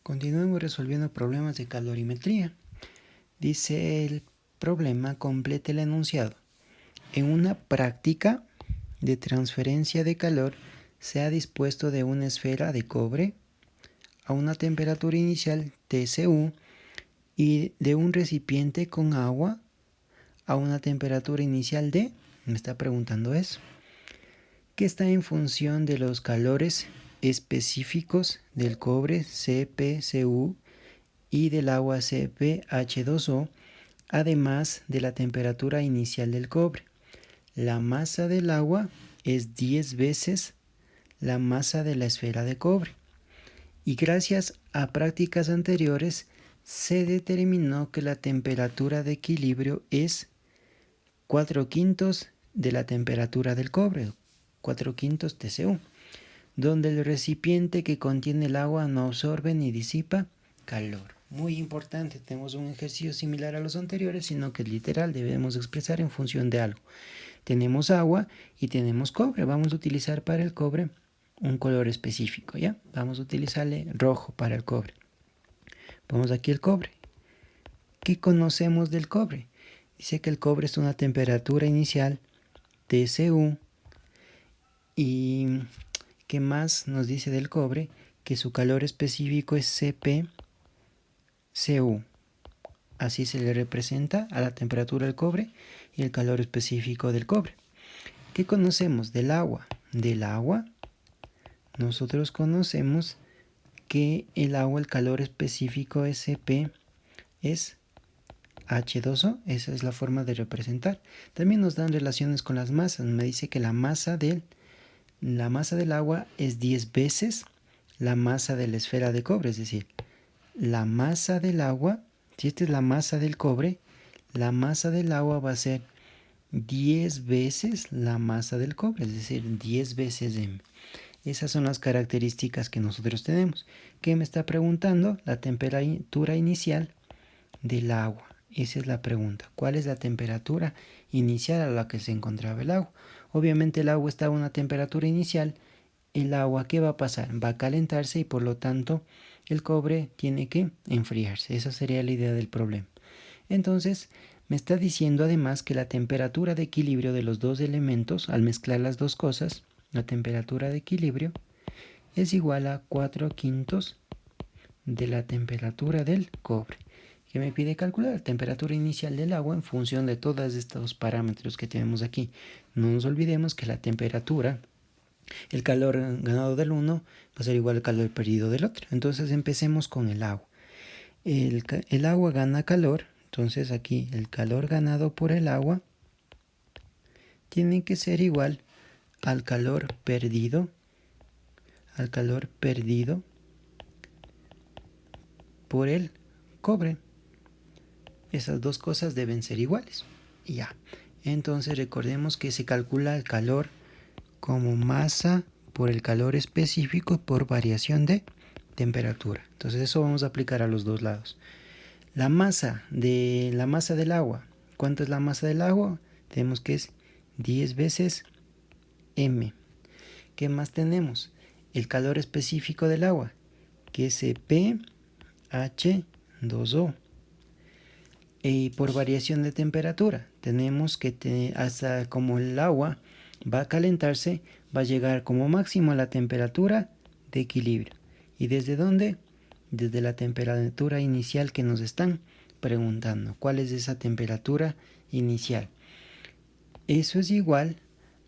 Continuemos resolviendo problemas de calorimetría. Dice el problema, complete el enunciado. En una práctica de transferencia de calor se ha dispuesto de una esfera de cobre a una temperatura inicial TCU y de un recipiente con agua a una temperatura inicial de, me está preguntando eso, que está en función de los calores específicos del cobre CpCu y del agua CpH2O, además de la temperatura inicial del cobre. La masa del agua es 10 veces la masa de la esfera de cobre. Y gracias a prácticas anteriores se determinó que la temperatura de equilibrio es 4/5 de la temperatura del cobre, 4/5 TCU, donde el recipiente que contiene el agua no absorbe ni disipa calor. Muy importante, tenemos un ejercicio similar a los anteriores, sino que literal debemos expresar en función de algo. Tenemos agua y tenemos cobre. Vamos a utilizar para el cobre un color específico, ¿ya? Vamos a utilizarle rojo para el cobre. Vamos aquí el cobre. ¿Qué conocemos del cobre? Dice que el cobre es una temperatura inicial TCU. ¿Y qué más nos dice del cobre? Que su calor específico es CpCu. Así se le representa a la temperatura del cobre y el calor específico del cobre. ¿Qué conocemos del agua? Del agua, nosotros conocemos que el agua, el calor específico Cp es H2O, esa es la forma de representar. También nos dan relaciones con las masas. Me dice que la masa del agua es 10 veces la masa de la esfera de cobre, es decir, la masa del agua, si esta es la masa del cobre, la masa del agua va a ser 10 veces la masa del cobre, es decir, 10 veces m. Esas son las características que nosotros tenemos. ¿Qué me está preguntando? La temperatura inicial del agua. Esa es la pregunta. ¿Cuál es la temperatura inicial a la que se encontraba el agua? Obviamente el agua está a una temperatura inicial. El agua, ¿qué va a pasar? Va a calentarse y por lo tanto el cobre tiene que enfriarse. Esa sería la idea del problema. Entonces, me está diciendo además que la temperatura de equilibrio de los dos elementos, al mezclar las dos cosas, la temperatura de equilibrio es igual a 4/5 de la temperatura del cobre. Que me pide calcular la temperatura inicial del agua en función de todos estos parámetros que tenemos aquí. No nos olvidemos que la temperatura, el calor ganado del uno va a ser igual al calor perdido del otro. Entonces empecemos con el agua. El agua gana calor, entonces aquí el calor ganado por el agua tiene que ser igual al calor perdido por el cobre. Esas dos cosas deben ser iguales. Y ya. Entonces recordemos que se calcula el calor como masa por el calor específico por variación de temperatura. Entonces eso vamos a aplicar a los dos lados. La masa del agua. ¿Cuánto es la masa del agua? Tenemos que es 10 veces m. ¿Qué más tenemos? El calor específico del agua, que es pH2O. Y por variación de temperatura, tenemos que hasta como el agua va a calentarse, va a llegar como máximo a la temperatura de equilibrio. ¿Y desde dónde? Desde la temperatura inicial que nos están preguntando. ¿Cuál es esa temperatura inicial? Eso es igual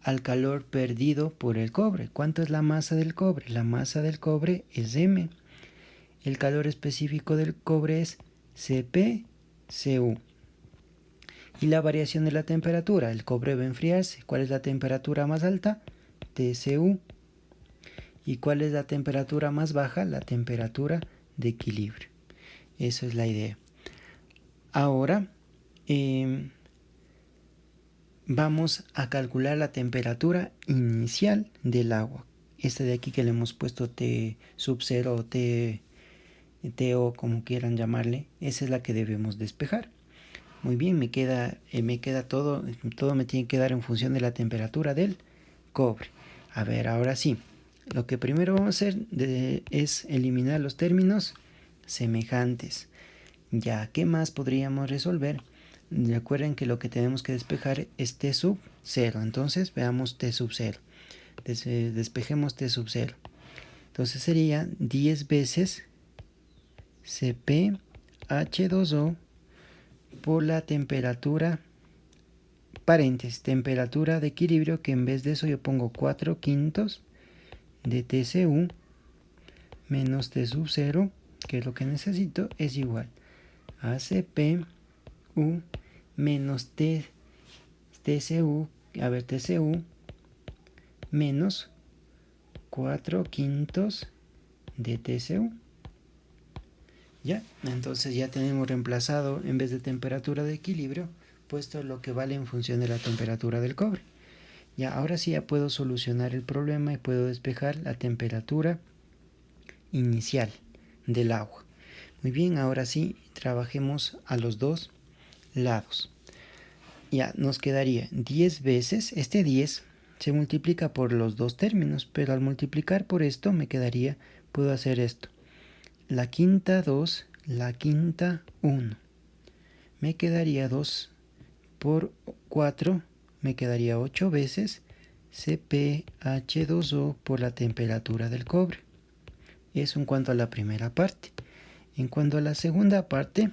al calor perdido por el cobre. ¿Cuánto es la masa del cobre? La masa del cobre es m. El calor específico del cobre es CpCu. Y la variación de la temperatura. El cobre va a enfriarse. ¿Cuál es la temperatura más alta? TCU. ¿Y cuál es la temperatura más baja? La temperatura de equilibrio. Esa es la idea. Ahora vamos a calcular la temperatura inicial del agua. Esta de aquí que le hemos puesto T sub 0 o T o como quieran llamarle, esa es la que debemos despejar. Muy bien, me queda todo me tiene que dar en función de la temperatura del cobre. A ver, ahora sí, lo que primero vamos a hacer es eliminar los términos semejantes. Ya, ¿qué más podríamos resolver? Recuerden que lo que tenemos que despejar es t sub 0. Entonces veamos t sub 0. Despejemos t sub 0. Entonces sería 10 veces CpH2O por la temperatura, paréntesis, temperatura de equilibrio, que en vez de eso yo pongo 4/5 de TCU menos T sub 0, que es lo que necesito, es igual a CpU menos TCU, TCU menos 4/5 de TCU. Ya, entonces ya tenemos reemplazado, en vez de temperatura de equilibrio, puesto lo que vale en función de la temperatura del cobre. Ya, ahora sí ya puedo solucionar el problema y puedo despejar la temperatura inicial del agua. Muy bien, ahora sí trabajemos a los dos lados. Ya nos quedaría 10 veces, este 10 se multiplica por los dos términos, pero al multiplicar por esto me quedaría, puedo hacer esto. La quinta 2, la quinta 1. Me quedaría 2 por 4, me quedaría 8 veces CpH2O por la temperatura del cobre. Eso en cuanto a la primera parte. En cuanto a la segunda parte,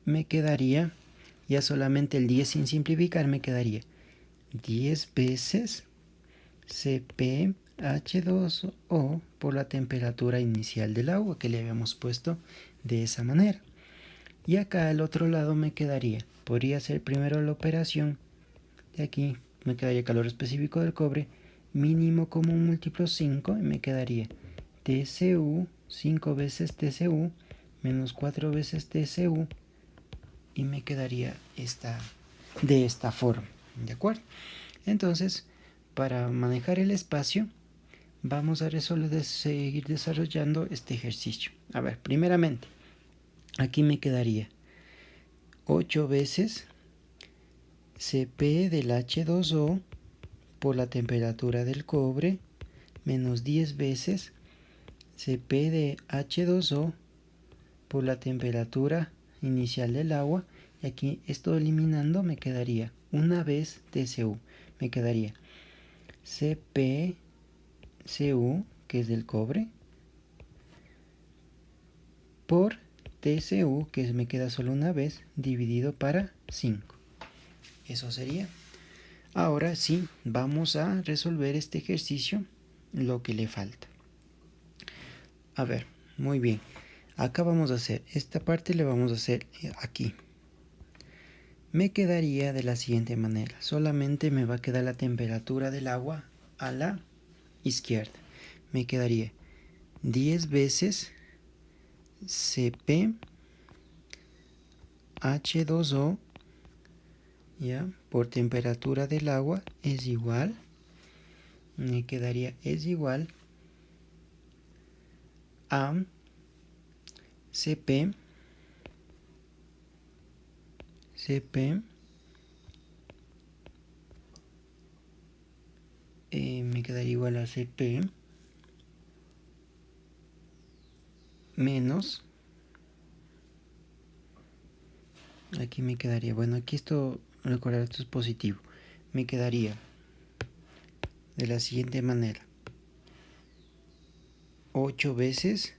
me quedaría, ya solamente el 10 sin simplificar, me quedaría 10 veces CpH2O por la temperatura inicial del agua, que le habíamos puesto de esa manera. Y acá al otro lado me quedaría, podría hacer primero la operación de aquí, me quedaría calor específico del cobre, mínimo común múltiplo 5, y me quedaría TCU, 5 veces TCU, menos 4 veces TCU, y me quedaría de esta forma, ¿de acuerdo? Entonces, para manejar el espacio, vamos a seguir desarrollando este ejercicio. A ver, primeramente, aquí me quedaría 8 veces Cp del H2O por la temperatura del cobre menos 10 veces Cp de H2O por la temperatura inicial del agua. Y aquí esto eliminando me quedaría una vez TCU. Me quedaría CpCU, que es del cobre, por TCU, que me queda solo una vez, dividido para 5. Eso sería. Ahora sí, vamos a resolver este ejercicio, lo que le falta. A ver, muy bien. Acá vamos a hacer, esta parte le vamos a hacer aquí. Me quedaría de la siguiente manera. Solamente me va a quedar la temperatura del agua a la izquierda. Me quedaría 10 veces Cp H2O, ya, por temperatura del agua es igual. Me quedaría es igual a Cp me quedaría igual a Cp menos, aquí me quedaría, bueno, aquí esto, recordar, esto es positivo, me quedaría de la siguiente manera: 8 veces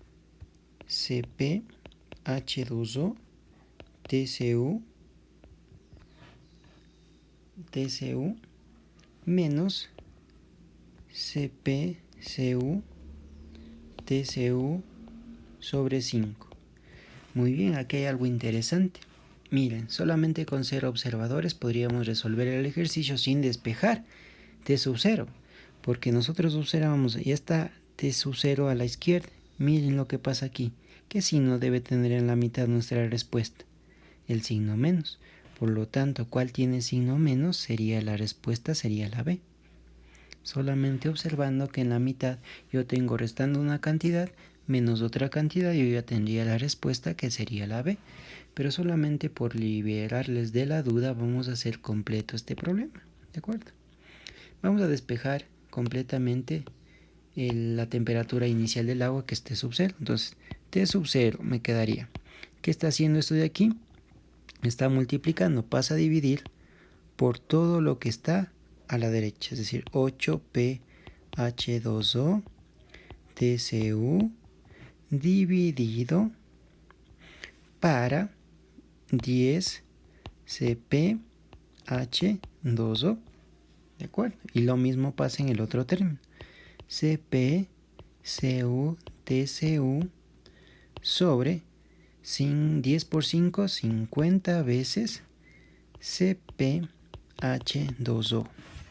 Cp H2O TCU menos CpCU TCU sobre 5. Muy bien, aquí hay algo interesante. Miren, solamente con 0 observadores podríamos resolver el ejercicio sin despejar T sub 0, porque nosotros observamos, ya está T sub 0 a la izquierda. Miren lo que pasa aquí. ¿Qué signo debe tener en la mitad nuestra respuesta? El signo menos. Por lo tanto, ¿cuál tiene signo menos? Sería la respuesta, sería la B. Solamente observando que en la mitad yo tengo restando una cantidad menos otra cantidad, yo ya tendría la respuesta, que sería la B. Pero solamente por liberarles de la duda vamos a hacer completo este problema, ¿de acuerdo? Vamos a despejar completamente la temperatura inicial del agua, que es T sub 0. Entonces, T sub 0 me quedaría. ¿Qué está haciendo esto de aquí? Está multiplicando, pasa a dividir por todo lo que está a la derecha, es decir, 8pH2O TCU dividido para 10CpH2O. ¿De acuerdo? Y lo mismo pasa en el otro término. CpCu TCU sobre 10 por 5, 50 veces CpH2O.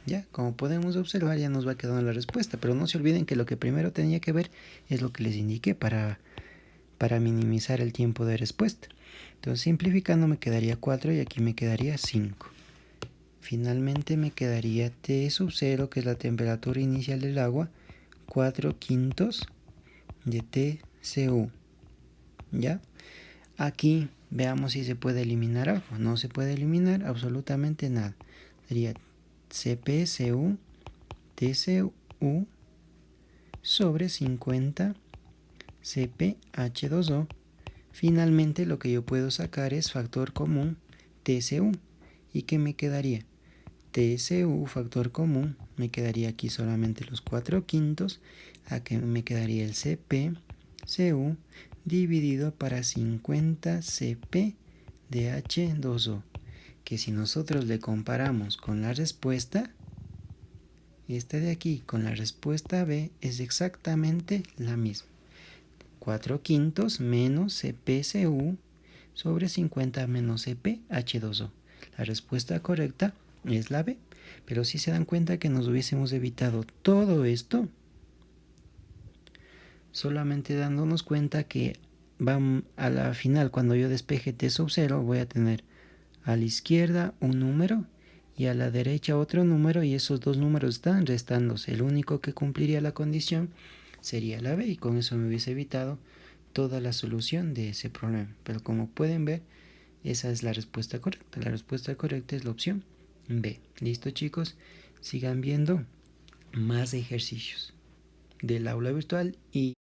¿Ya? Como podemos observar, ya nos va quedando la respuesta, pero no se olviden que lo que primero tenía que ver es lo que les indiqué para minimizar el tiempo de respuesta. Entonces, simplificando, me quedaría 4 y aquí me quedaría 5. Finalmente me quedaría T sub 0, que es la temperatura inicial del agua, 4/5 de TCU. ¿Ya? Aquí veamos si se puede eliminar algo. No se puede eliminar absolutamente nada. Sería CpCu TCU sobre 50 CpH2O. Finalmente lo que yo puedo sacar es factor común TCU. ¿Y qué me quedaría? TCU, factor común, me quedaría aquí solamente los 4/5. Aquí me quedaría el CpCu dividido para 50 Cp de H2O, que si nosotros le comparamos con la respuesta, esta de aquí con la respuesta B es exactamente la misma. 4/5 menos CpCu sobre 50 menos CpH2O. La respuesta correcta es la B. Pero si se dan cuenta que nos hubiésemos evitado todo esto, solamente dándonos cuenta que a la final, cuando yo despeje T sub 0, voy a tener a la izquierda un número y a la derecha otro número, y esos dos números están restándose. El único que cumpliría la condición sería la B, y con eso me hubiese evitado toda la solución de ese problema. Pero como pueden ver, esa es la respuesta correcta. La respuesta correcta es la opción B. ¿Listo, chicos? Sigan viendo más ejercicios del aula virtual y